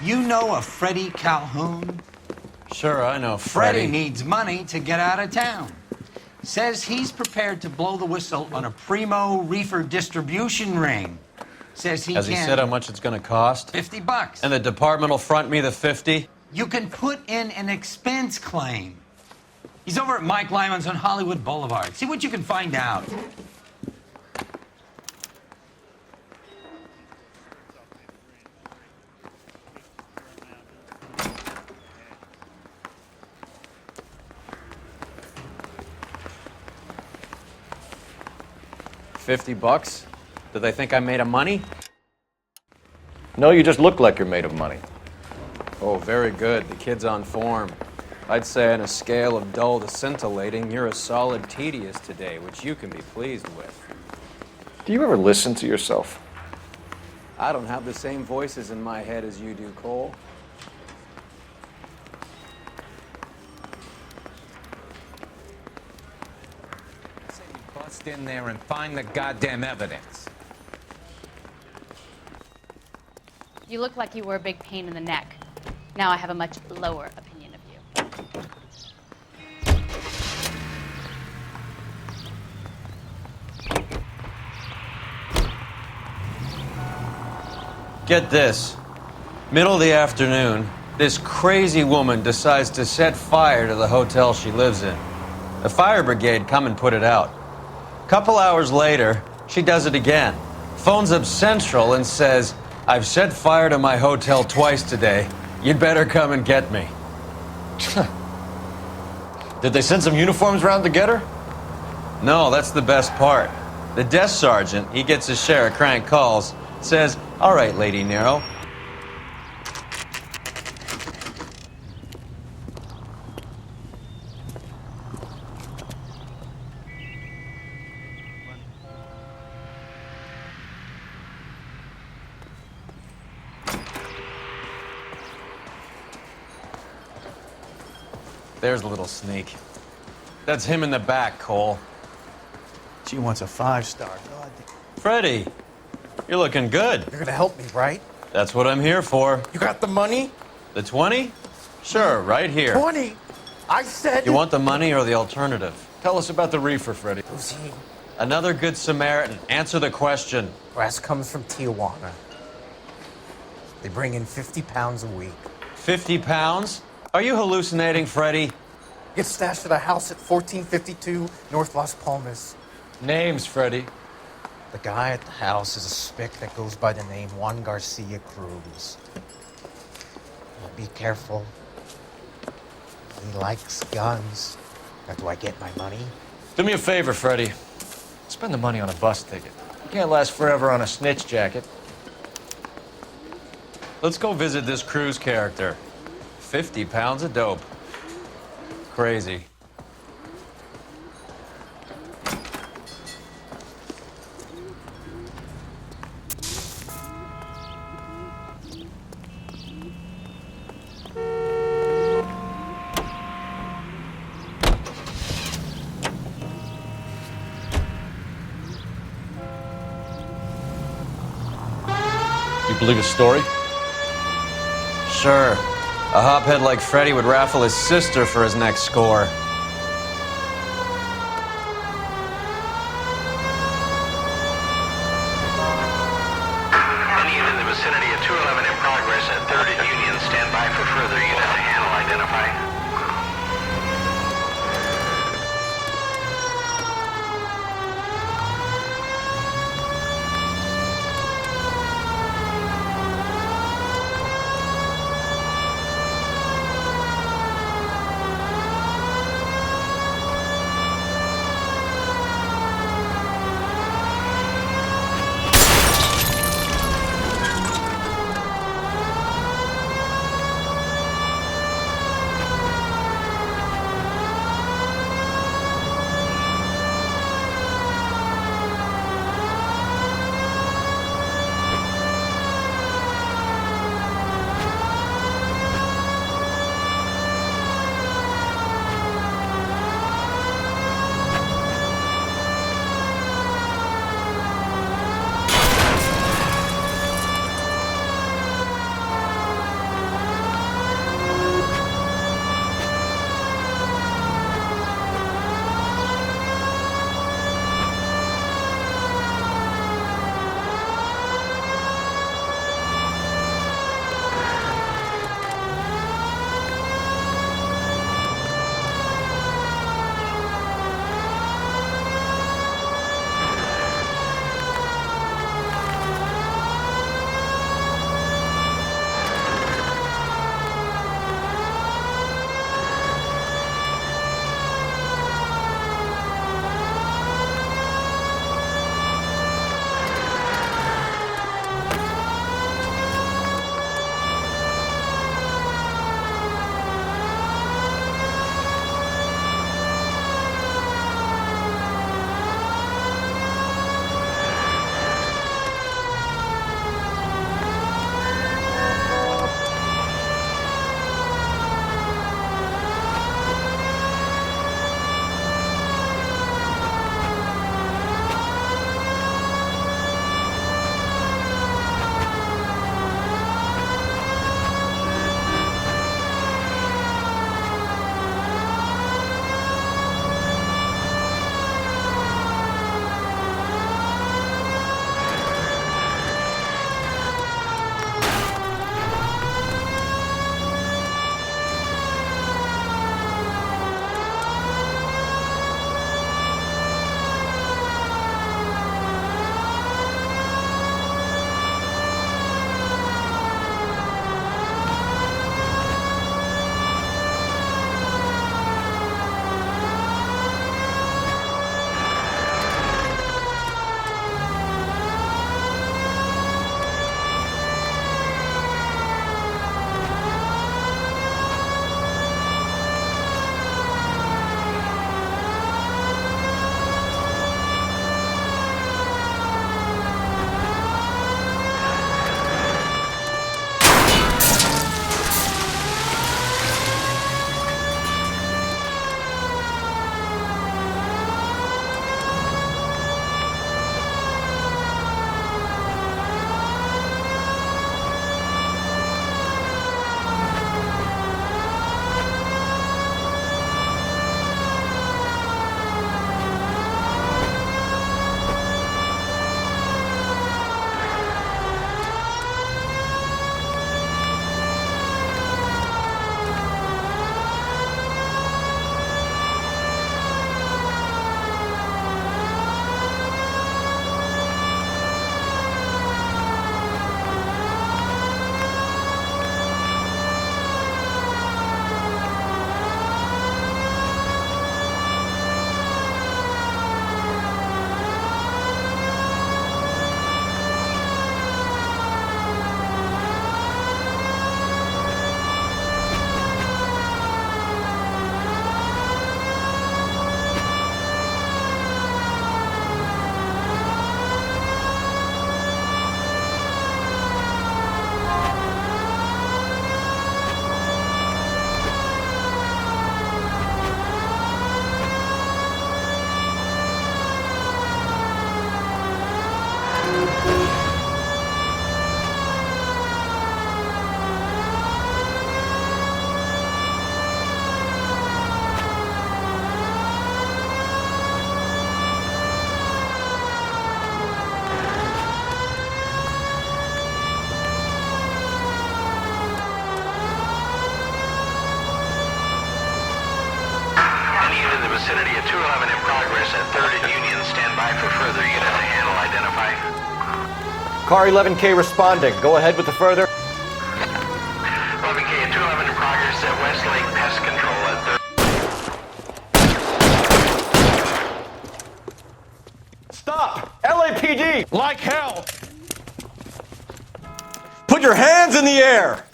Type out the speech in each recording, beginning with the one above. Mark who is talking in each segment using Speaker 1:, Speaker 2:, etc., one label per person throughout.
Speaker 1: You know a Freddie Calhoun?
Speaker 2: Sure, I know
Speaker 1: Freddie
Speaker 2: Freddie.
Speaker 1: needs money to get out of town. Says he's prepared to blow the whistle on a primo reefer distribution ring. Says he
Speaker 2: Has
Speaker 1: can...
Speaker 2: he said how much it's going to cost?
Speaker 1: $50.
Speaker 2: And the department will front me the 50?
Speaker 1: You can put in an expense claim. He's over at Mike Lyman's on Hollywood Boulevard. See what you can find out.
Speaker 2: $50? Do they think I'm made of money?
Speaker 3: No, you just look like you're made of money.
Speaker 2: Oh, very good. The kid's on form. I'd say on a scale of dull to scintillating, you're a solid tedious today, which you can be pleased with.
Speaker 3: Do you ever listen to yourself?
Speaker 2: I don't have the same voices in my head as you do, Cole.
Speaker 4: Say you bust in there and find the goddamn evidence.
Speaker 5: You look like you were a big pain in the neck. Now I have a much lower opinion of you.
Speaker 2: Get this. Middle of the afternoon, this crazy woman decides to set fire to the hotel she lives in. The fire brigade come and put it out. Couple hours later, she does it again. Phones up Central and says, "I've set fire to my hotel twice today. You'd better come and get me."
Speaker 3: Did they send some uniforms around to get her?
Speaker 2: No, that's the best part. The desk sergeant, he gets his share of crank calls, says, "All right, Lady Nero." There's a little sneak. That's him in the back, Cole.
Speaker 6: She wants a 5-star. God,
Speaker 2: Freddie, you're looking good.
Speaker 6: you're gonna help me, right?
Speaker 2: That's what I'm here for.
Speaker 6: You got the money?
Speaker 2: The 20? Sure, right here.
Speaker 6: 20. I said.
Speaker 2: You want the money or the alternative? Tell us about the reefer, Freddie.
Speaker 6: Who's he?
Speaker 2: Another good Samaritan. Answer the question.
Speaker 6: Brass comes from Tijuana. They bring in 50 pounds a week.
Speaker 2: 50 pounds? Are you hallucinating, Freddie?
Speaker 6: Gets stashed at a house at 1452 North Las Palmas.
Speaker 2: Names, Freddie.
Speaker 6: The guy at the house is a spick that goes by the name Juan Garcia Cruz. Now be careful. He likes guns. Now, do I get my money?
Speaker 3: Do me a favor, Freddie. Spend the money on a bus ticket. You can't last forever on a snitch jacket.
Speaker 2: Let's go visit this Cruz character. 50 pounds of dope. Crazy.
Speaker 3: You believe his story?
Speaker 2: Sure. A hophead like Freddie would raffle his sister for his next score.
Speaker 7: Any unit in the vicinity of 211 in progress at 3rd and Union. Stand by for further unit to handle identify.
Speaker 3: Car 11K responding. Go ahead with the further.
Speaker 7: 11K at 211 in progress at Westlake Pest Control at
Speaker 3: Stop! LAPD! Like hell! Put your hands in the air!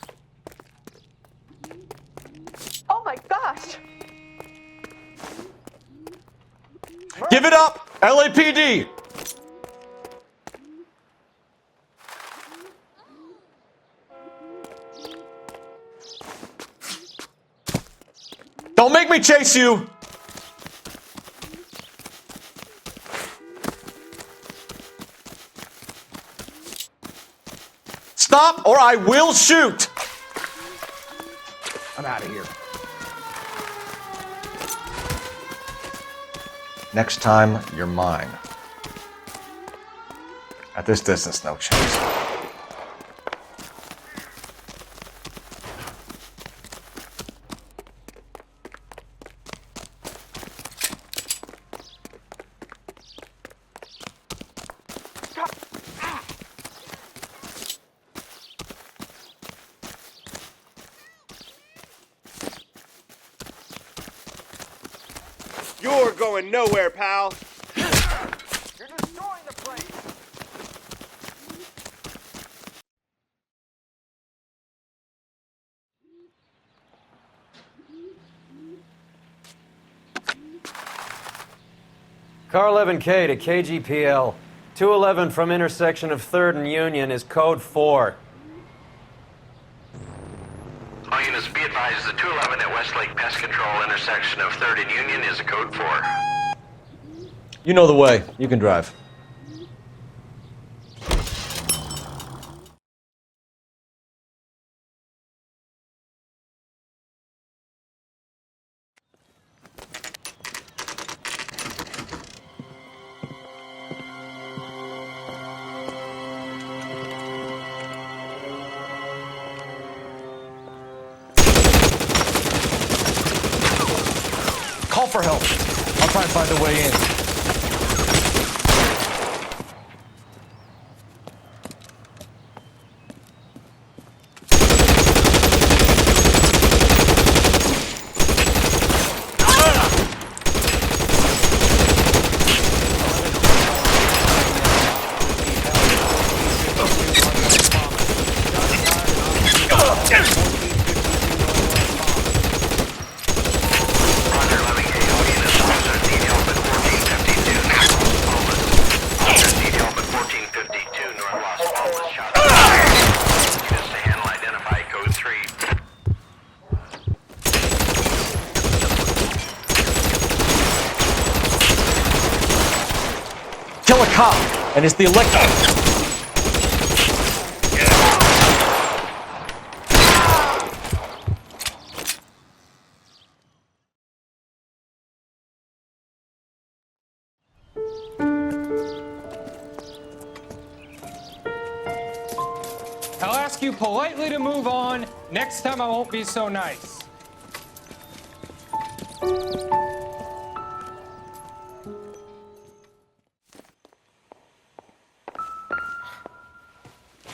Speaker 8: Oh my gosh!
Speaker 3: Give it up! LAPD! Don't make me chase you! Stop or I will shoot! I'm out of here. Next time, you're mine. At this distance, no chance.
Speaker 9: You're going nowhere, pal.
Speaker 3: You're destroying the place!
Speaker 2: Car 11K to KGPL. 211 from intersection of 3rd and Union is code 4.
Speaker 7: All units be advised, the 211 at Westlake Pest Control intersection of 3rd and Union is a code 4.
Speaker 3: You know the way. You can drive. Call for help. I'll try and find a way in. Kill a cop, and it's the electric.
Speaker 10: I'll ask you politely to move on. Next time I won't be so nice.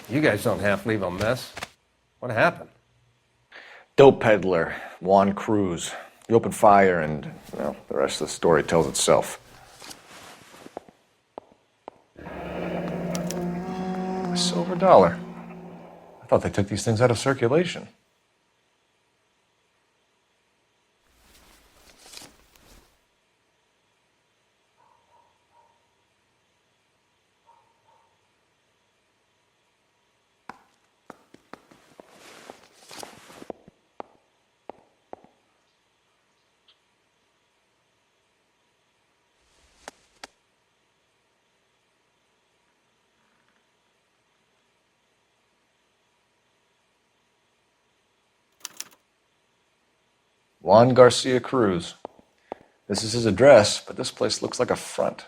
Speaker 3: You guys don't half leave a mess. What happened? Dope peddler, Juan Cruz. He opened fire and, well, the rest of the story tells itself. A silver dollar. I thought they took these things out of circulation. Juan Garcia Cruz. This is his address, but this place looks like a front.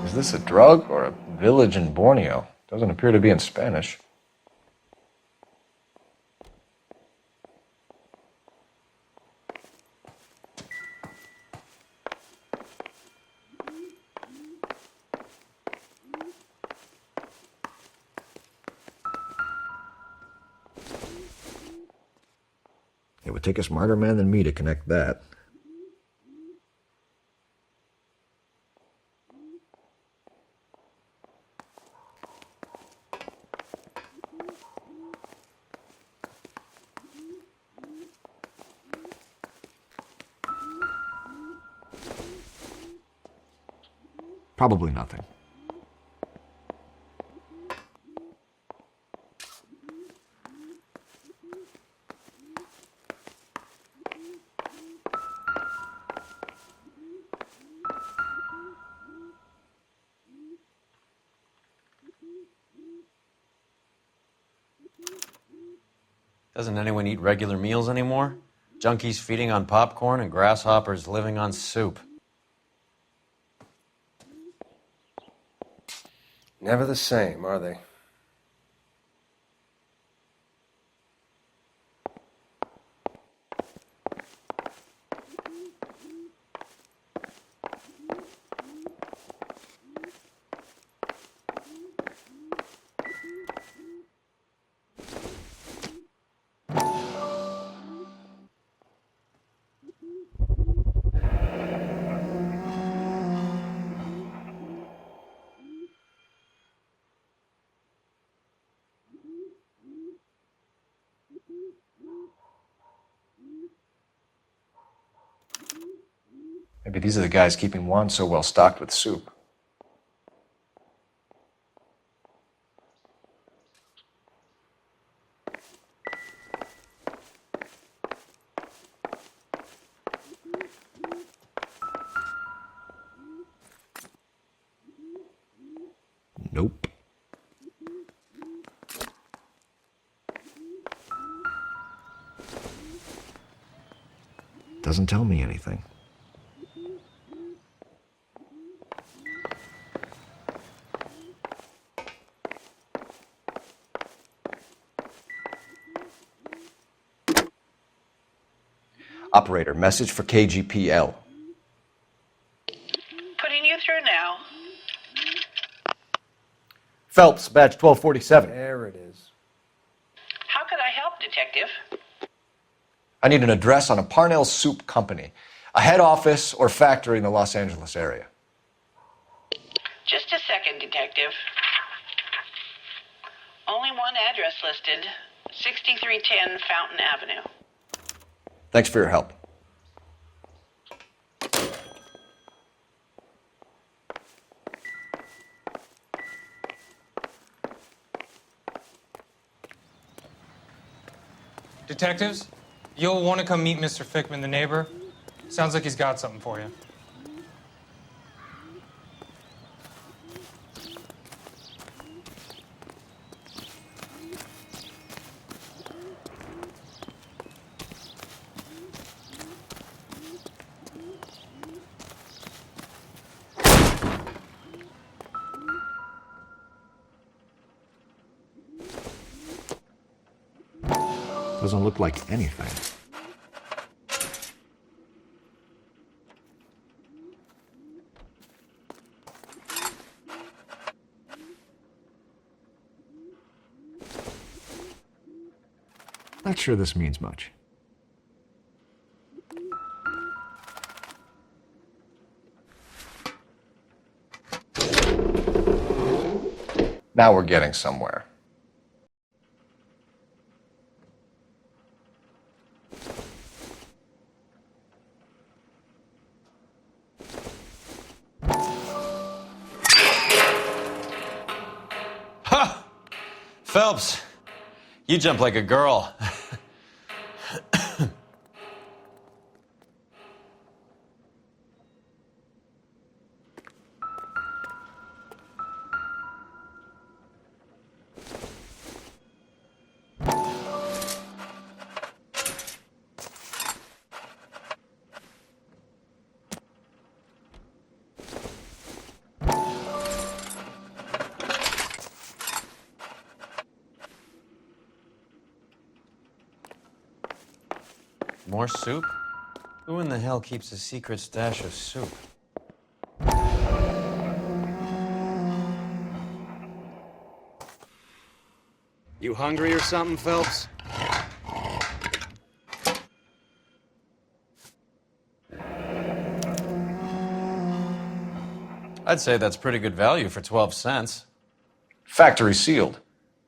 Speaker 3: Is this a drug or a village in Borneo. Doesn't appear to be in Spanish. It would take a smarter man than me to connect that. Probably nothing.
Speaker 2: Doesn't anyone eat regular meals anymore? Junkies feeding on popcorn and grasshoppers living on soup.
Speaker 3: Never the same, are they? Maybe these are the guys keeping Juan so well stocked with soup. Nope. Doesn't tell me anything. Operator, message for KGPL.
Speaker 9: Putting you through now.
Speaker 3: Phelps, badge 1247. There it is.
Speaker 9: How could I help, Detective?
Speaker 3: I need an address on a Parnell Soup Company, a head office or factory in the Los Angeles area.
Speaker 9: Just a second, Detective. Only one address listed, 6310 Fountain Avenue.
Speaker 3: Thanks for your help.
Speaker 10: Detectives, you'll want to come meet Mr. Fickman, the neighbor. Sounds like he's got something for you.
Speaker 3: Doesn't look like anything. Not sure this means much. Now we're getting somewhere.
Speaker 2: Ha! Phelps, you jump like a girl. More soup? Who in the hell keeps a secret stash of soup?
Speaker 11: You hungry or something, Phelps?
Speaker 2: I'd say that's pretty good value for 12 cents.
Speaker 3: Factory sealed.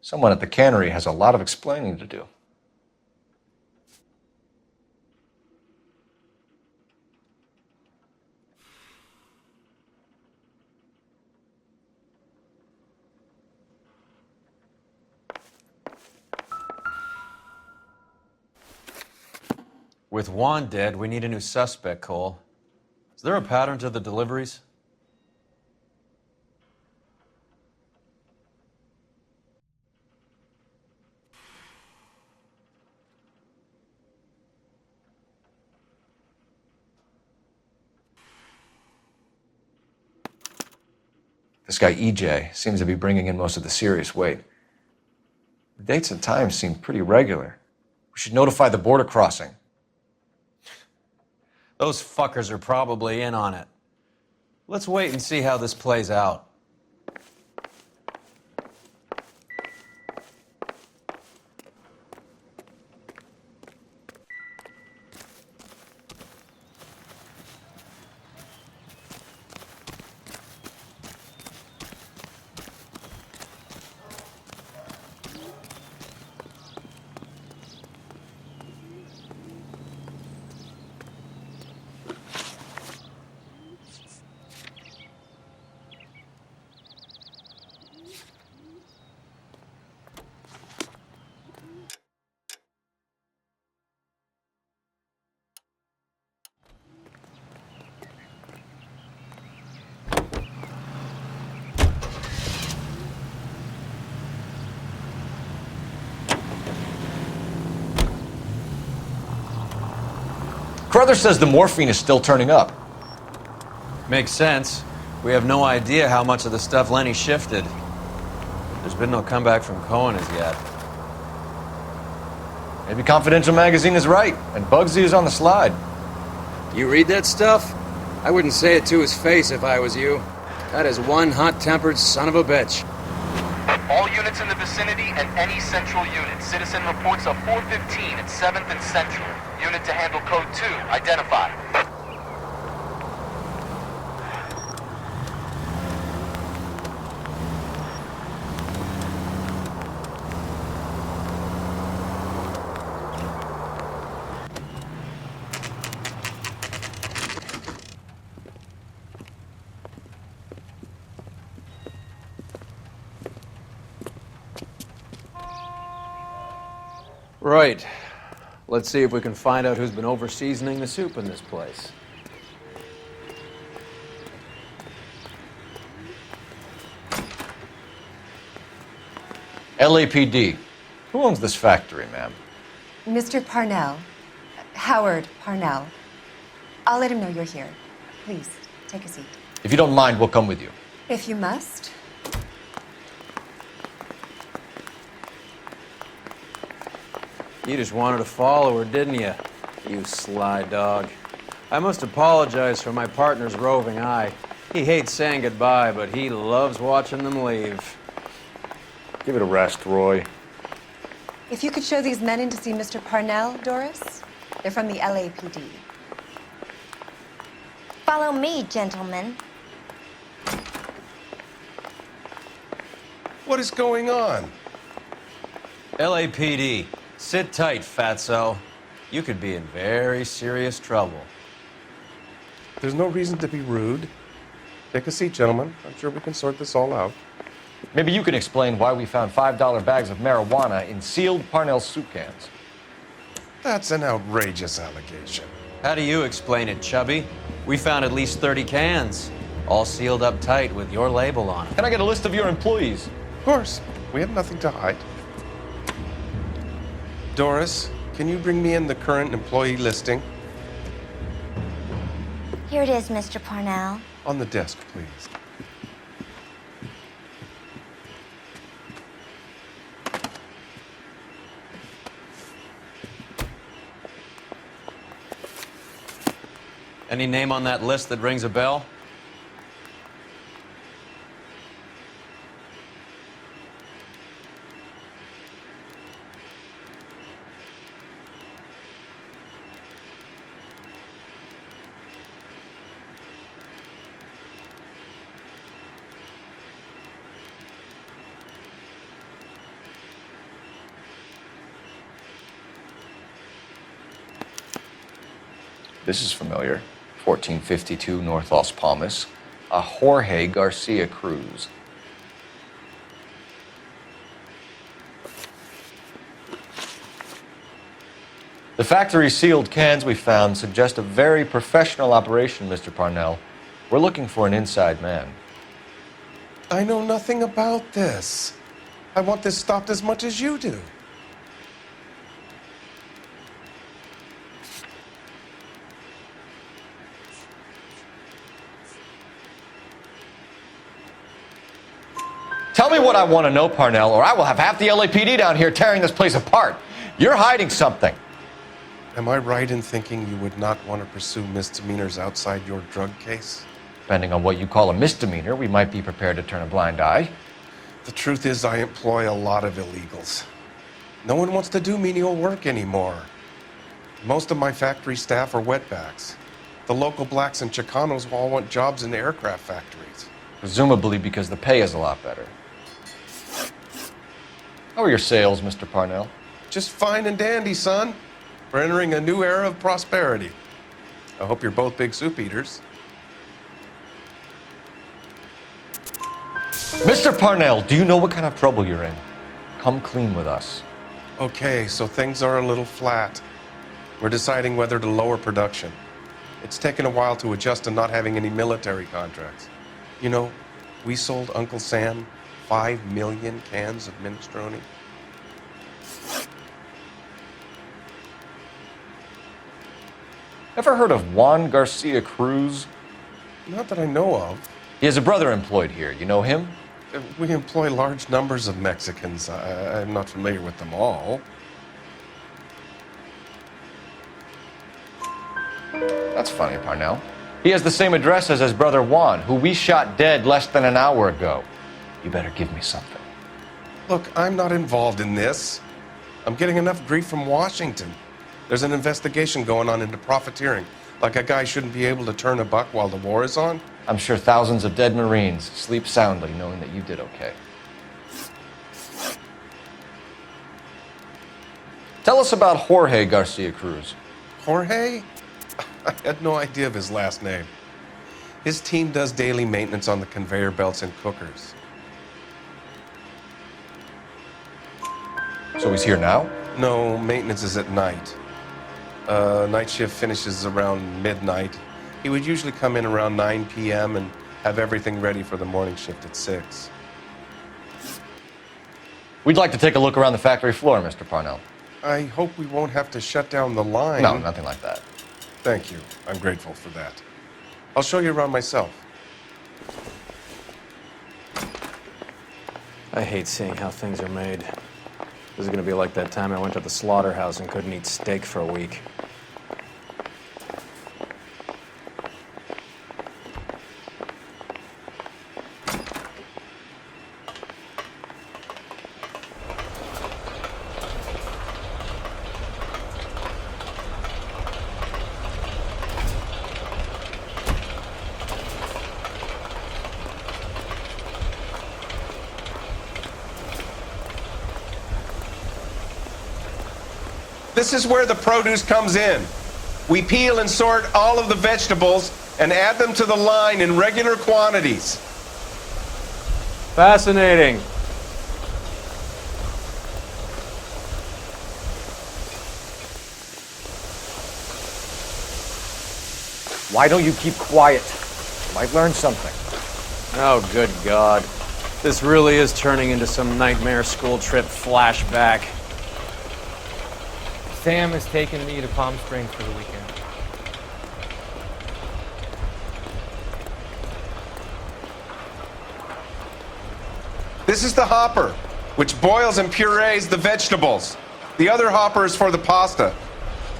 Speaker 3: Someone at the cannery has a lot of explaining to do.
Speaker 2: With Juan dead, we need a new suspect, Cole. Is there a pattern to the deliveries?
Speaker 3: This guy EJ seems to be bringing in most of the serious weight. The dates and times seem pretty regular. We should notify the border crossing.
Speaker 2: Those fuckers are probably in on it. Let's wait and see how this plays out.
Speaker 3: Carruthers says the morphine is still turning up.
Speaker 2: Makes sense. We have no idea how much of the stuff Lenny shifted. There's been no comeback from Cohen as yet.
Speaker 3: Maybe Confidential Magazine is right, and Bugsy is on the slide.
Speaker 11: You read that stuff? I wouldn't say it to his face if I was you. That is one hot-tempered son of a bitch.
Speaker 12: All units in the vicinity and any central unit. Citizen reports of 415 at 7th and Central. Unit to handle code 2. Identify.
Speaker 2: Right. Let's see if we can find out who's been over-seasoning the soup in this place.
Speaker 3: LAPD. Who owns this factory, ma'am?
Speaker 13: Mr. Parnell. Howard Parnell. I'll let him know you're here. Please, take a seat.
Speaker 3: If you don't mind, we'll come with you.
Speaker 13: If you must.
Speaker 2: You just wanted to follow her, didn't you? You sly dog. I must apologize for my partner's roving eye. He hates saying goodbye, but he loves watching them leave.
Speaker 3: Give it a rest, Roy.
Speaker 13: If you could show these men in to see Mr. Parnell, Doris. They're from the LAPD.
Speaker 14: Follow me, gentlemen.
Speaker 15: What is going on?
Speaker 2: LAPD. Sit tight, fatso. You could be in very serious trouble.
Speaker 15: There's no reason to be rude. Take a seat, gentlemen. I'm sure we can sort this all out.
Speaker 3: Maybe you can explain why we found $5 bags of marijuana in sealed Parnell soup cans.
Speaker 15: That's an outrageous allegation.
Speaker 2: How do you explain it, Chubby? We found at least 30 cans, all sealed up tight with your label on it.
Speaker 3: Can I get a list of your employees?
Speaker 15: Of course. We have nothing to hide. Doris, can you bring me in the current employee listing?
Speaker 14: Here it is, Mr. Parnell.
Speaker 15: On the desk, please.
Speaker 2: Any name on that list that rings a bell?
Speaker 3: This is familiar. 1452 North Las Palmas. A Jorge Garcia Cruz. The factory sealed cans we found suggest a very professional operation, Mr. Parnell. We're looking for an inside man.
Speaker 15: I know nothing about this. I want this stopped as much as you do.
Speaker 3: Tell me what I want to know, Parnell, or I will have half the LAPD down here tearing this place apart. You're hiding something.
Speaker 15: Am I right in thinking you would not want to pursue misdemeanors outside your drug case?
Speaker 3: Depending on what you call a misdemeanor, we might be prepared to turn a blind eye.
Speaker 15: The truth is, I employ a lot of illegals. No one wants to do menial work anymore. Most of my factory staff are wetbacks. The local blacks and Chicanos all want jobs in the aircraft factories.
Speaker 3: Presumably because the pay is a lot better. How are your sales, Mr. Parnell?
Speaker 15: Just fine and dandy, son. We're entering a new era of prosperity. I hope you're both big soup eaters.
Speaker 3: Mr. Parnell, do you know what kind of trouble you're in? Come clean with us.
Speaker 15: Okay, so things are a little flat. We're deciding whether to lower production. It's taken a while to adjust to not having any military contracts. You know, we sold Uncle Sam 5 million cans of minestrone.
Speaker 3: Ever heard of Juan Garcia Cruz?
Speaker 15: Not that I know of.
Speaker 3: He has a brother employed here. You know him?
Speaker 15: We employ large numbers of Mexicans. I'm not familiar with them all.
Speaker 3: That's funny, Parnell. He has the same address as his brother Juan, who we shot dead less than an hour ago. You better give me something.
Speaker 15: Look, I'm not involved in this. I'm getting enough grief from Washington. There's an investigation going on into profiteering. Like a guy shouldn't be able to turn a buck while the war is on.
Speaker 3: I'm sure thousands of dead Marines sleep soundly knowing that you did okay. Tell us about Jorge Garcia Cruz.
Speaker 15: Jorge? I had no idea of his last name. His team does daily maintenance on the conveyor belts and cookers.
Speaker 3: So he's here now?
Speaker 15: No, maintenance is at night. Night shift finishes around midnight. He would usually come in around 9 p.m. and have everything ready for the morning shift at 6.
Speaker 3: We'd like to take a look around the factory floor, Mr. Parnell.
Speaker 15: I hope we won't have to shut down the line.
Speaker 3: No, nothing like that.
Speaker 15: Thank you. I'm grateful for that. I'll show you around myself.
Speaker 11: I hate seeing how things are made. This is gonna be like that time I went to the slaughterhouse and couldn't eat steak for a week.
Speaker 15: This is where the produce comes in. We peel and sort all of the vegetables and add them to the line in regular quantities.
Speaker 11: Fascinating.
Speaker 3: Why don't you keep quiet? You might learn something.
Speaker 11: Oh, good God. This really is turning into some nightmare school trip flashback.
Speaker 10: Sam is taking me to Palm Springs for the weekend.
Speaker 15: This is the hopper, which boils and purees the vegetables. The other hopper is for the pasta.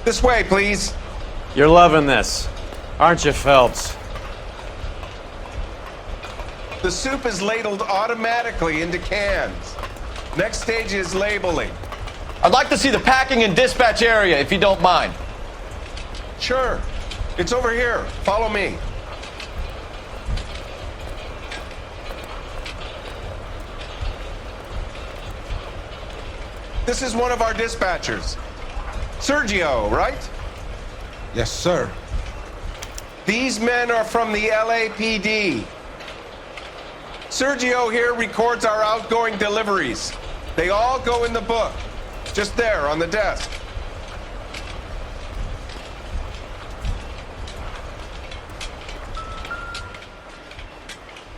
Speaker 15: This way, please.
Speaker 11: You're loving this.
Speaker 2: Aren't you, Phelps?
Speaker 15: The soup is ladled automatically into cans. Next stage is labeling.
Speaker 3: I'd like to see the packing and dispatch area, if you don't mind.
Speaker 15: Sure. It's over here. Follow me. This is one of our dispatchers. Sergio, right?
Speaker 16: Yes, sir.
Speaker 15: These men are from the LAPD. Sergio here records our outgoing deliveries. They all go in the book. Just there on the desk.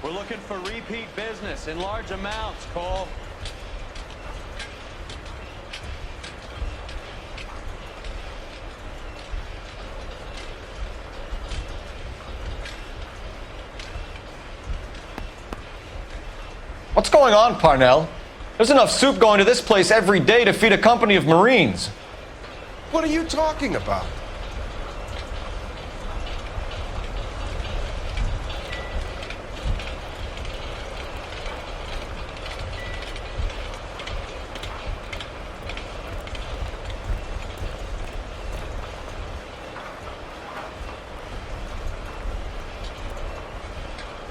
Speaker 2: We're looking for repeat business in large amounts, Cole.
Speaker 3: What's going on, Parnell? There's enough soup going to this place every day to feed a company of Marines.
Speaker 15: What are you talking about?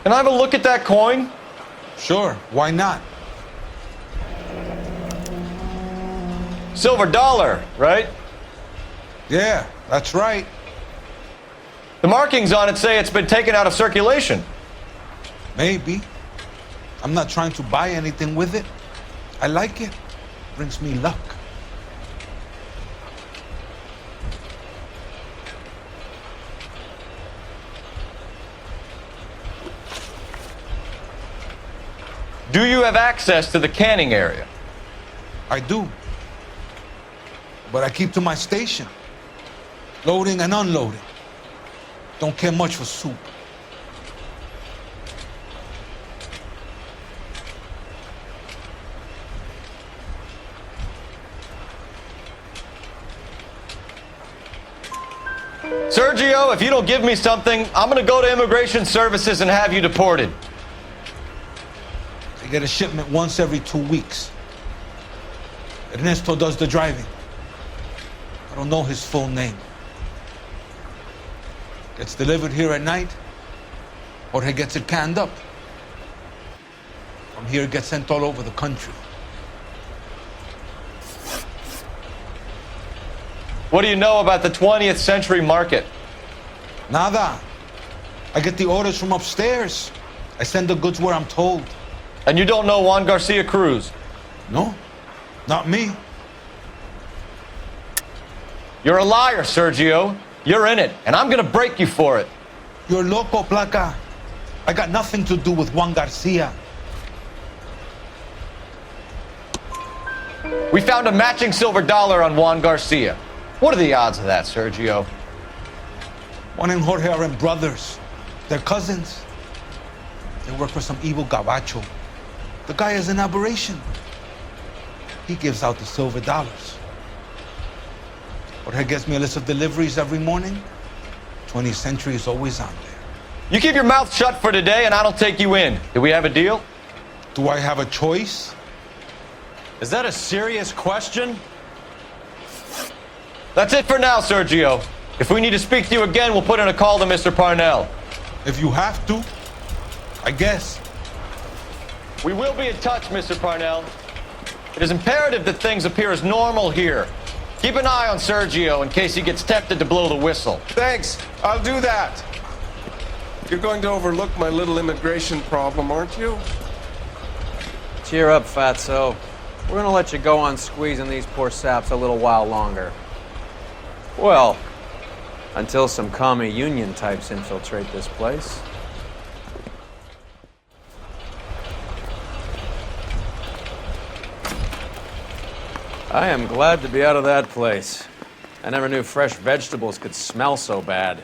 Speaker 3: Can I have a look at that coin?
Speaker 16: Sure, why not?
Speaker 3: Silver dollar, right?
Speaker 16: Yeah, that's right.
Speaker 3: The markings on it say it's been taken out of circulation.
Speaker 16: Maybe. I'm not trying to buy anything with it. I like it. Brings me luck.
Speaker 3: Do you have access to the canning area?
Speaker 16: I do. But I keep to my station. Loading and unloading. Don't care much for soup.
Speaker 3: Sergio, if you don't give me something, I'm gonna go to Immigration Services and have you deported.
Speaker 16: I get a shipment once every 2 weeks. Ernesto does the driving. I don't know his full name. Gets delivered here at night, or he gets it canned up. From here, it gets sent all over the country.
Speaker 3: What do you know about the 20th century market?
Speaker 16: Nada. I get the orders from upstairs. I send the goods where I'm told.
Speaker 3: And you don't know Juan Garcia Cruz?
Speaker 16: No, not me.
Speaker 3: You're a liar, Sergio. You're in it, and I'm gonna break you for it.
Speaker 16: You're loco, Placa. I got nothing to do with Juan Garcia.
Speaker 3: We found a matching silver dollar on Juan Garcia. What are the odds of that, Sergio?
Speaker 16: Juan and Jorge are brothers. They're cousins. They work for some evil gabacho. The guy is an aberration. He gives out the silver dollars. Jorge gets me a list of deliveries every morning. 20th Century is always on there.
Speaker 3: You keep your mouth shut for today, and I don't take you in. Do we have a deal?
Speaker 16: Do I have a choice?
Speaker 2: Is that a serious question?
Speaker 3: That's it for now, Sergio. If we need to speak to you again, we'll put in a call to Mr. Parnell.
Speaker 16: If you have to, I guess.
Speaker 3: We will be in touch, Mr. Parnell. It is imperative that things appear as normal here. Keep an eye on Sergio in case he gets tempted to blow the whistle.
Speaker 15: Thanks. I'll do that. You're going to overlook my little immigration problem, aren't you?
Speaker 2: Cheer up, fatso. We're gonna let you go on squeezing these poor saps a little while longer. Well, until some commie union types infiltrate this place. I am glad to be out of that place. I never knew fresh vegetables could smell so bad.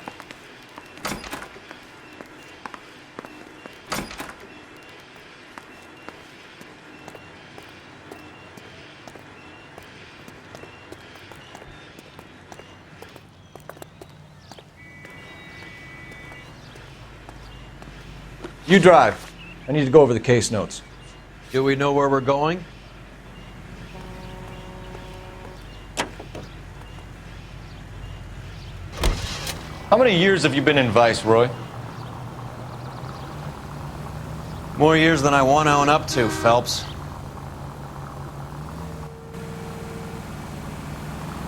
Speaker 3: You drive. I need to go over the case notes.
Speaker 2: Do we know where we're going?
Speaker 3: How many years have you been in Vice, Roy?
Speaker 2: More years than I want to own up to, Phelps.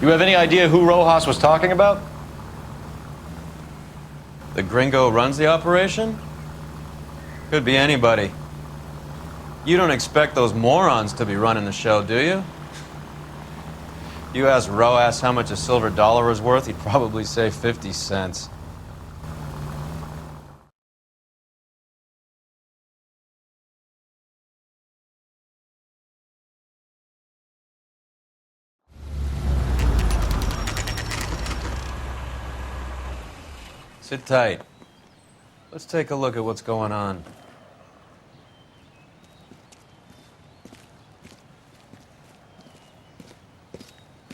Speaker 3: You have any idea who Rojas was talking about?
Speaker 2: The gringo runs the operation? Could be anybody. You don't expect those morons to be running the show, do you? You ask Rojas how much a silver dollar is worth, he'd probably say 50 cents. Sit tight. Let's take a look at what's going on.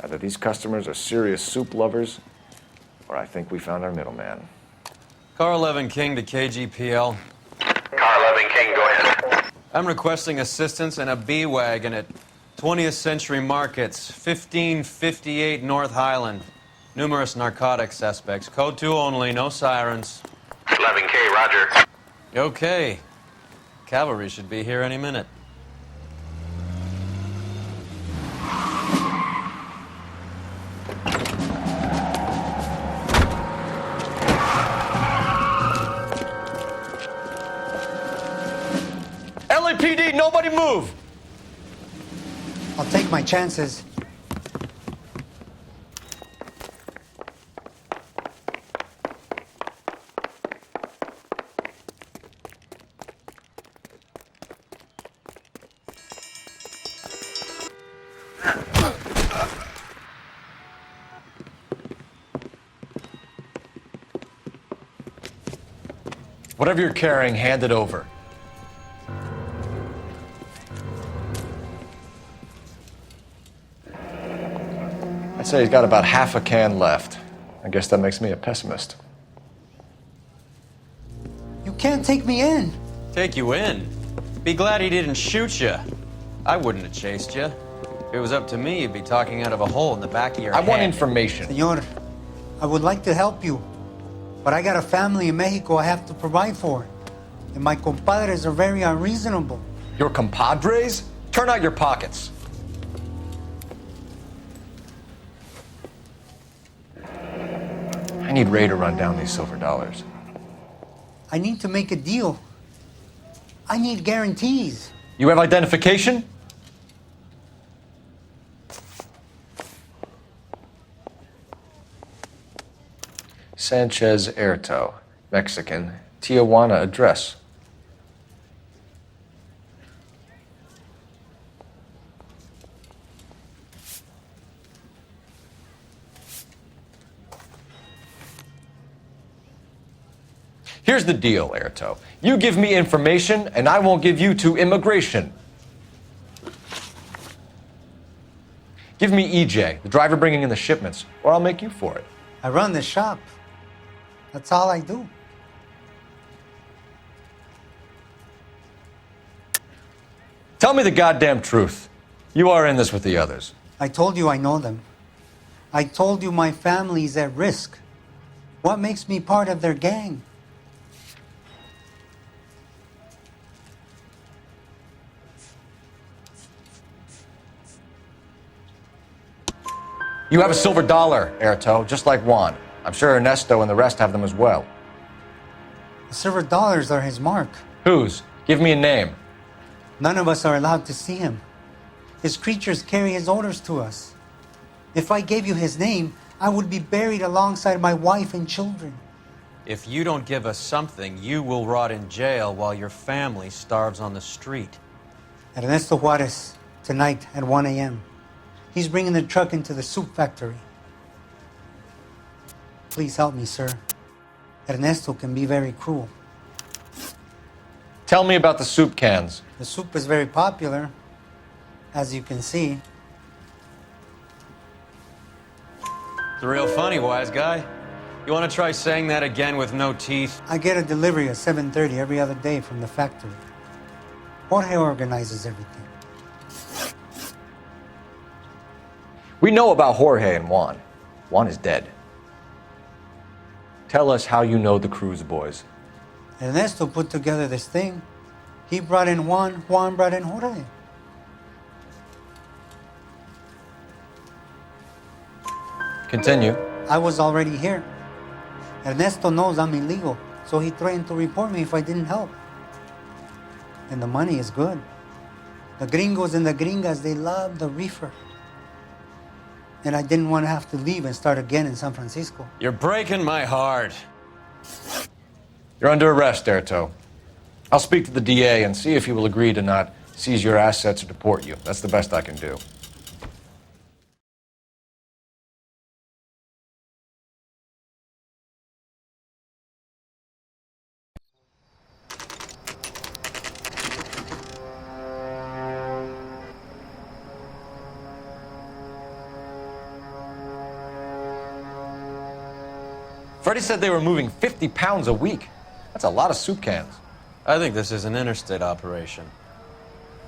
Speaker 3: Either these customers are serious soup lovers, or I think we found our middleman.
Speaker 2: Car 11 King to KGPL.
Speaker 7: Car 11 King, go ahead.
Speaker 2: I'm requesting assistance in a B-Wagon at 20th Century Markets, 1558 North Highland. Numerous narcotic suspects. Code 2 only, no sirens.
Speaker 7: 11K, roger.
Speaker 2: Okay. Cavalry should be here any minute.
Speaker 3: LAPD, nobody move!
Speaker 6: I'll take my chances.
Speaker 3: Whatever you're carrying, hand it over. I'd say he's got about half a can left. I guess that makes me a pessimist.
Speaker 6: You can't take me in.
Speaker 2: Take you in? Be glad he didn't shoot you. I wouldn't have chased you. If it was up to me, you'd be talking out of a hole in the back of your head.
Speaker 3: I want information.
Speaker 6: Senor, I would like to help you, but I got a family in Mexico I have to provide for. And my compadres are very unreasonable.
Speaker 3: Your compadres? Turn out your pockets. I need Ray to run down these silver dollars.
Speaker 6: I need to make a deal. I need guarantees.
Speaker 3: You have identification? Sanchez Erto, Mexican, Tijuana address. Here's the deal, Erto. You give me information, and I won't give you to immigration. Give me EJ, the driver bringing in the shipments, or I'll make you for it.
Speaker 6: I run the shop. That's all I do.
Speaker 3: Tell me the goddamn truth. You are in this with the others.
Speaker 6: I told you I know them. I told you my family's at risk. What makes me part of their gang?
Speaker 3: You have a silver dollar, Erto, just like Juan. I'm sure Ernesto and the rest have them as well.
Speaker 6: The silver dollars are his mark.
Speaker 3: Whose? Give me a name.
Speaker 6: None of us are allowed to see him. His creatures carry his orders to us. If I gave you his name, I would be buried alongside my wife and children.
Speaker 2: If you don't give us something, you will rot in jail while your family starves on the street.
Speaker 6: Ernesto Juarez, tonight at 1 a.m. He's bringing the truck into the soup factory. Please help me, sir. Ernesto can be very cruel.
Speaker 3: Tell me about the soup cans.
Speaker 6: The soup is very popular, as you can see.
Speaker 2: It's real funny, wise guy. You want to try saying that again with no teeth?
Speaker 17: I get a delivery at 7:30 every other day from the factory. Jorge organizes everything.
Speaker 3: We know about Jorge and Juan. Juan is dead. Tell us how you know the Cruz boys.
Speaker 17: Ernesto put together this thing. He brought in Juan, Juan brought in Jorge.
Speaker 3: Continue.
Speaker 17: I was already here. Ernesto knows I'm illegal, so he threatened to report me if I didn't help. And the money is good. The gringos and the gringas, they love the reefer. And I didn't want to have to leave and start again in San Francisco.
Speaker 2: You're breaking my heart.
Speaker 3: You're under arrest, Erto. I'll speak to the DA and see if he will agree to not seize your assets or deport you. That's the best I can do. Freddie said they were moving 50 pounds a week. That's a lot of soup cans.
Speaker 2: I think this is an interstate operation.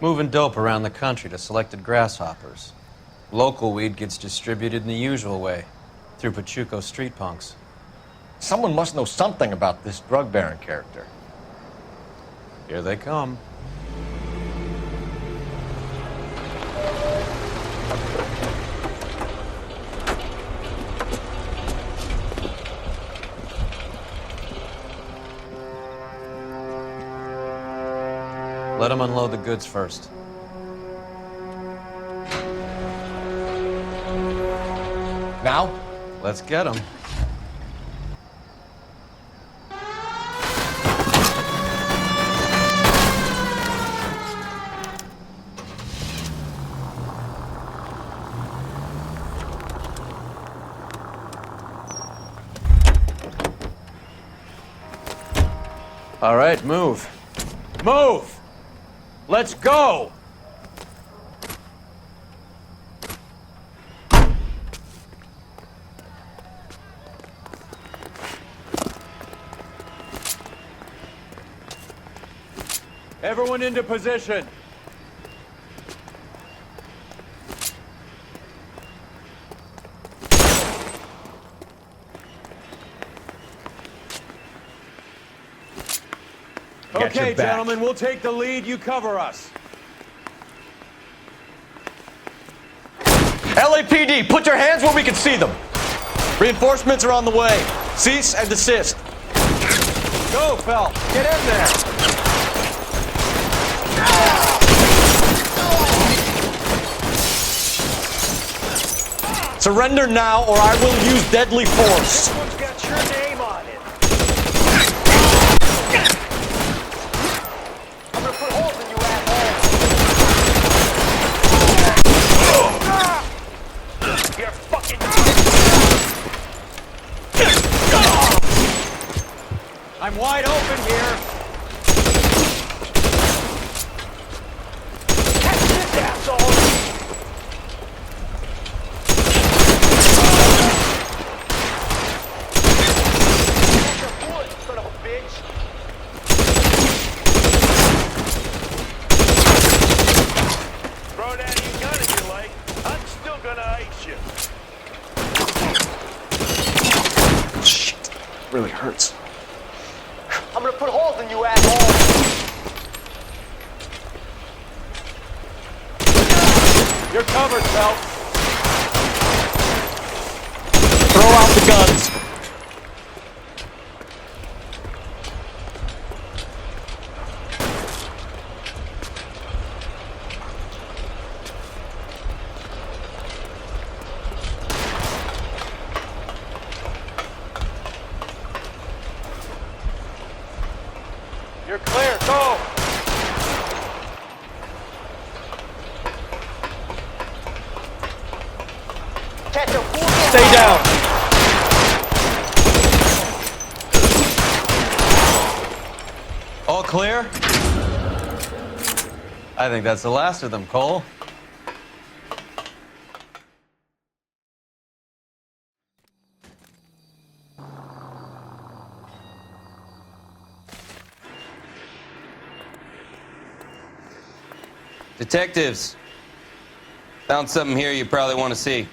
Speaker 2: Moving dope around the country to selected grasshoppers. Local weed gets distributed in the usual way, through Pachuco street punks.
Speaker 3: Someone must know something about this drug baron character.
Speaker 2: Here they come. Let them unload the goods first.
Speaker 3: Now?
Speaker 2: Let's get them. All right, move. Move! Let's go! Everyone into position. Okay, gentlemen, we'll take the lead. You cover us.
Speaker 3: LAPD, put your hands where we can see them. Reinforcements are on the way. Cease and desist.
Speaker 2: Go, Phelps. Get in there.
Speaker 3: Surrender now, or I will use deadly force.
Speaker 7: This one's got your name on it. I'm gonna put holes in you, asshole. You're fucking.
Speaker 2: I'm wide open here.
Speaker 7: Catch this, asshole.
Speaker 3: Really hurts.
Speaker 7: I'm gonna put holes in you, asshole.
Speaker 2: You're covered, Phelps.
Speaker 3: Throw out the guns.
Speaker 2: You're clear. Go!
Speaker 3: Stay down.
Speaker 2: All clear? I think that's the last of them, Cole.
Speaker 11: Detectives, found something here you probably want to see.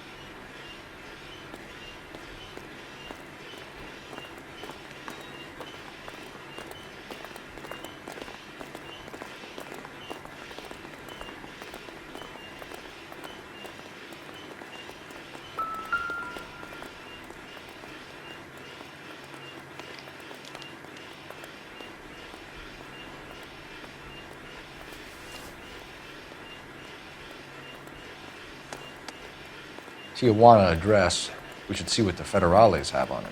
Speaker 3: Tijuana address. We should see what the federales have on it.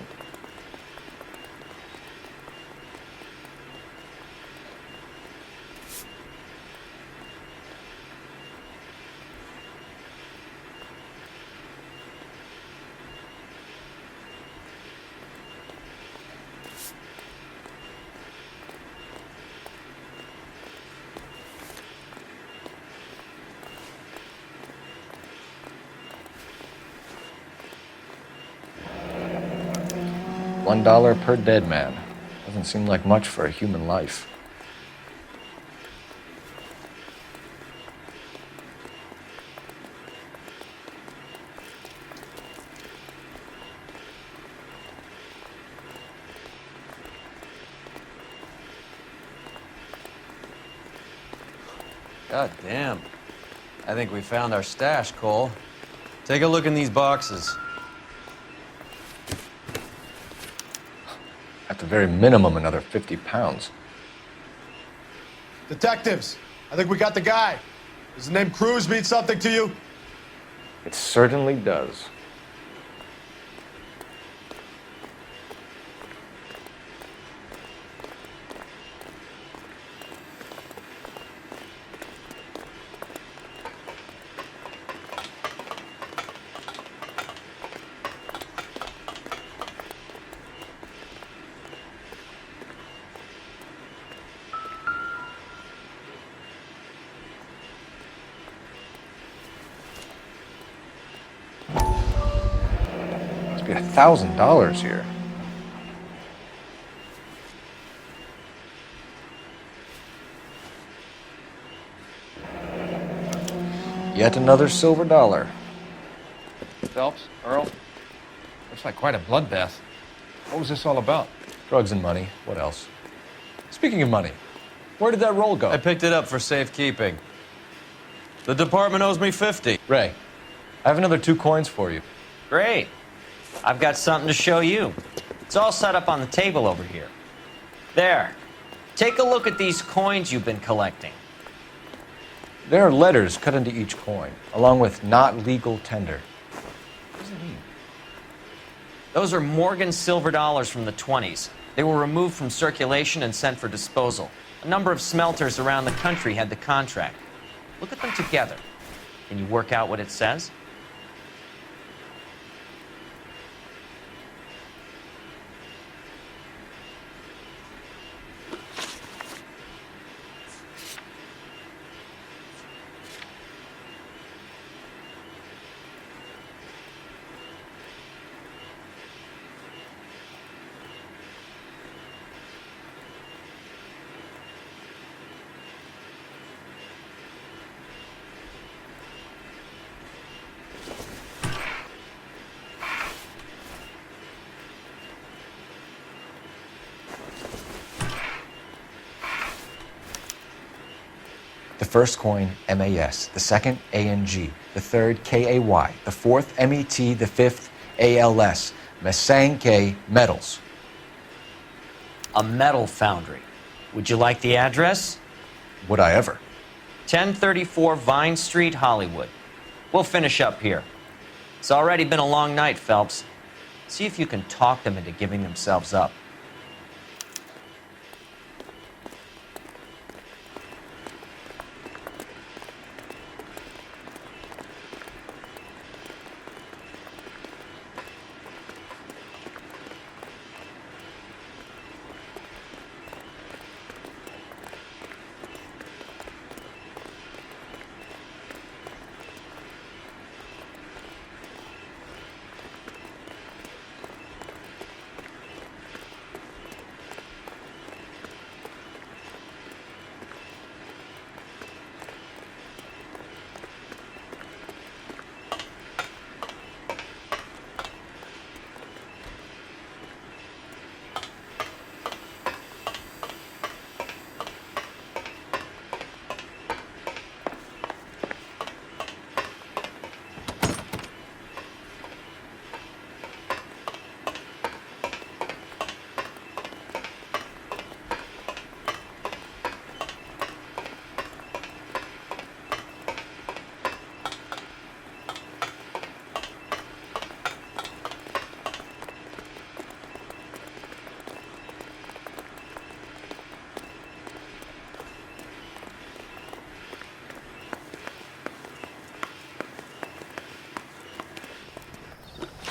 Speaker 3: $1 per dead man. Doesn't seem like much for a human life.
Speaker 2: God damn. I think we found our stash, Cole. Take a look in these boxes.
Speaker 3: At the very minimum, another 50 pounds.
Speaker 18: Detectives, I think we got the guy. Does the name Cruz mean something to you?
Speaker 3: It certainly does. Be $1,000 here. Yet another silver dollar.
Speaker 19: Phelps, Earl, looks like quite a bloodbath. What was this all about?
Speaker 3: Drugs and money. What else? Speaking of money, where did that roll go?
Speaker 2: I picked it up for safekeeping. The department owes me 50.
Speaker 3: Ray, I have another 2 coins for you.
Speaker 20: Great. I've got something to show you. It's all set up on the table over here. There. Take a look at these coins you've been collecting.
Speaker 3: There are letters cut into each coin, along with not legal tender. What does it mean?
Speaker 20: Those are Morgan silver dollars from the 20s. They were removed from circulation and sent for disposal. A number of smelters around the country had the contract. Look at them together. Can you work out what it says?
Speaker 3: The first coin, MAS. The second, ANG. The third, KAY. The fourth, MET. The fifth, ALS. Masanke Metals.
Speaker 20: A metal foundry. Would you like the address?
Speaker 3: Would I ever?
Speaker 20: 1034 Vine Street, Hollywood. We'll finish up here. It's already been a long night, Phelps. See if you can talk them into giving themselves up.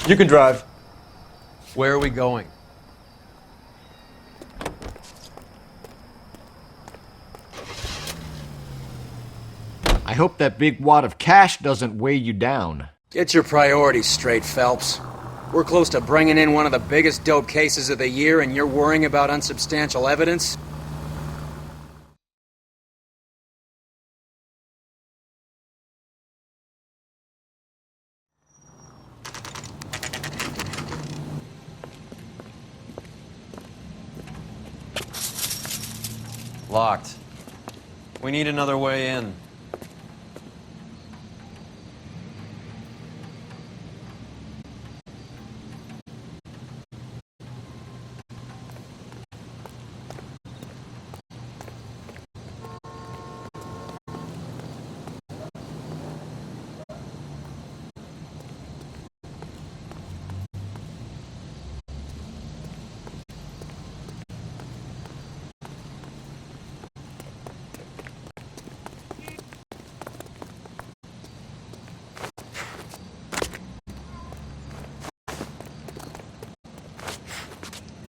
Speaker 2: You can drive. Where are we going?
Speaker 3: I hope that big wad of cash doesn't weigh you down.
Speaker 11: Get your priorities straight, Phelps. We're close to bringing in one of the biggest dope cases of the year, and you're worrying about unsubstantial evidence?
Speaker 2: Locked. We need another way in.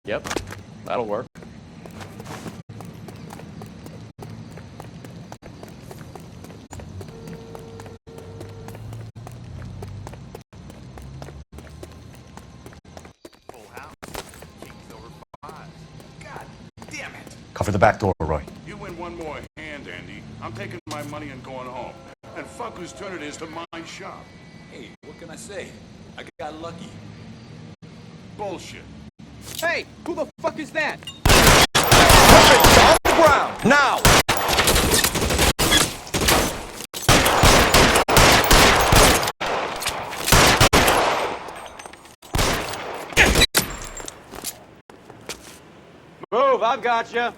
Speaker 19: Yep, that'll work.
Speaker 3: Cover the back door, Roy.
Speaker 21: You win one more hand, Andy. I'm taking my money and going home. And fuck whose turn it is to mind shop.
Speaker 22: Hey, what can I say? I got lucky.
Speaker 21: Bullshit.
Speaker 19: Hey, who the fuck is that?
Speaker 22: On the ground, now!
Speaker 2: Move, I've got you.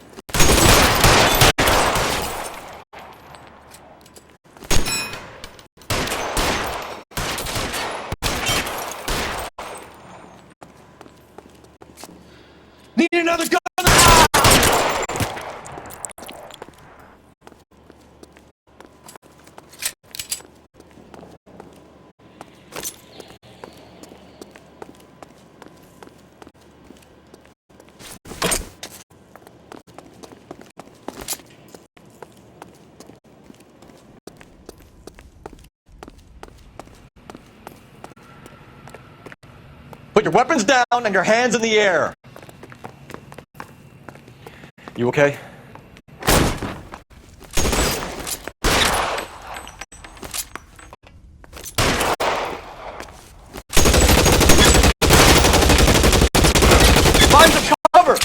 Speaker 22: Need another gun!
Speaker 2: Put your weapons down and your hands in the air. You okay? Find the cover!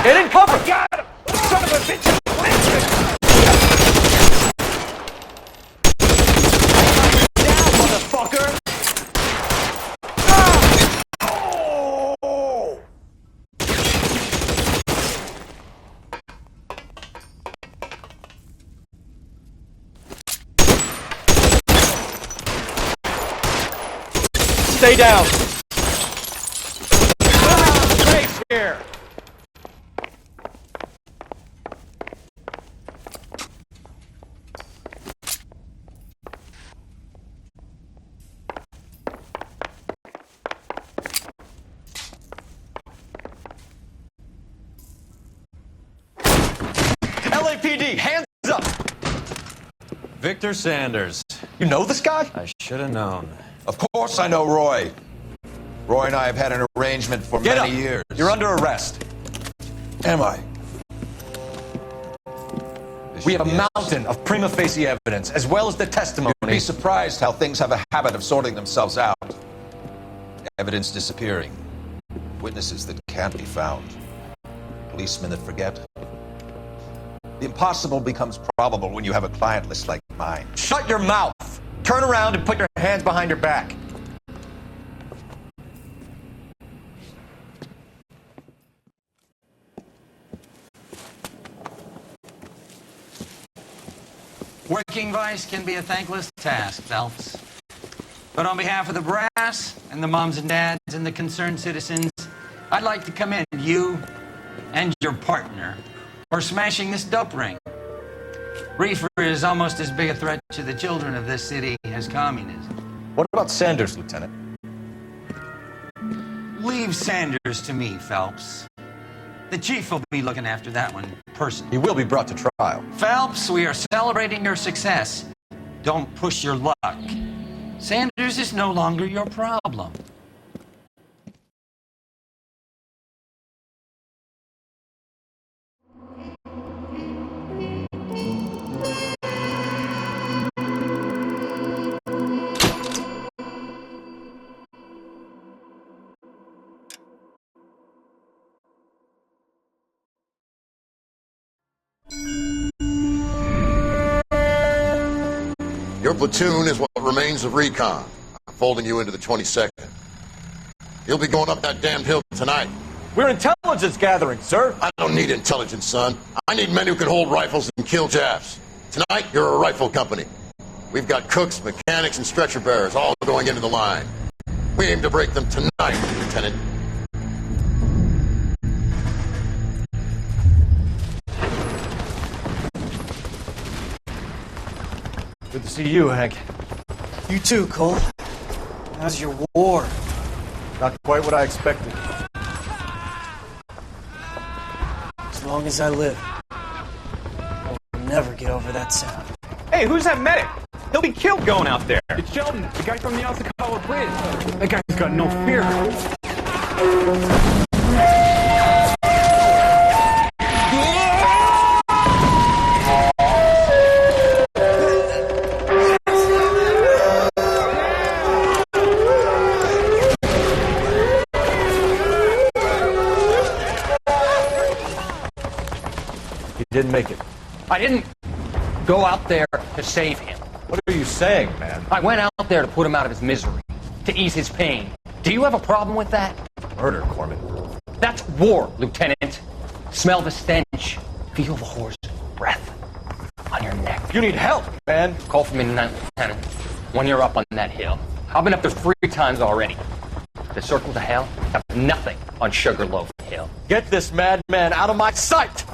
Speaker 2: Get in cover!
Speaker 22: Got him! Son of a bitch!
Speaker 2: Down, motherfucker!
Speaker 22: Oh!
Speaker 2: Stay down! Safe here! LAPD, hands up! Victor Sanders.
Speaker 23: You know this guy?
Speaker 2: I should have known.
Speaker 23: Of course I know Roy. Roy and I have had an arrangement for
Speaker 2: Get
Speaker 23: many
Speaker 2: up.
Speaker 23: years.
Speaker 2: You're under arrest.
Speaker 23: Am I?
Speaker 3: We have a mountain of prima facie evidence, as well as the testimony.
Speaker 23: You'd be surprised how things have a habit of sorting themselves out. Evidence disappearing. Witnesses that can't be found. Policemen that forget. The impossible becomes probable when you have a client list like mine.
Speaker 3: Shut your mouth! Turn around and put your hands behind your back.
Speaker 1: Working vice can be a thankless task, Phelps. But on behalf of the brass and the moms and dads and the concerned citizens, I'd like to commend you and your partner for smashing this dope ring. Reefer is almost as big a threat to the children of this city as communism.
Speaker 3: What about Sanders, Lieutenant?
Speaker 1: Leave Sanders to me, Phelps. The chief will be looking after that one personally.
Speaker 3: He will be brought to trial.
Speaker 1: Phelps, we are celebrating your success. Don't push your luck. Sanders is no longer your problem.
Speaker 4: Your platoon is what remains of recon. I'm folding you into the 22nd. You'll be going up that damned hill tonight.
Speaker 3: We're intelligence gathering, sir.
Speaker 4: I don't need intelligence, son. I need men who can hold rifles and kill Japs. Tonight, you're a rifle company. We've got cooks, mechanics, and stretcher bearers all going into the line. We aim to break them tonight, Lieutenant.
Speaker 3: Good to see you, Hank.
Speaker 5: You too, Cole. How's your war?
Speaker 3: Not quite what I expected.
Speaker 5: As long as I live, I will never get over that sound.
Speaker 10: Hey, who's that medic? He'll be killed going out there. It's Sheldon, the guy from the Osakawa Bridge. That guy's got no fear.
Speaker 3: Didn't make it.
Speaker 19: I didn't go out there to save him.
Speaker 3: What are you saying, man?
Speaker 19: I went out there to put him out of his misery, to ease his pain. Do you have a problem with that?
Speaker 3: Murder, Corman.
Speaker 19: That's war, Lieutenant. Smell the stench. Feel the whore's breath on your neck.
Speaker 3: You need help, man.
Speaker 19: Call for me tonight, Lieutenant, when you're up on that hill. I've been up there 3 times already. The circle to hell have nothing on Sugarloaf Hill.
Speaker 3: Get this madman out of my sight!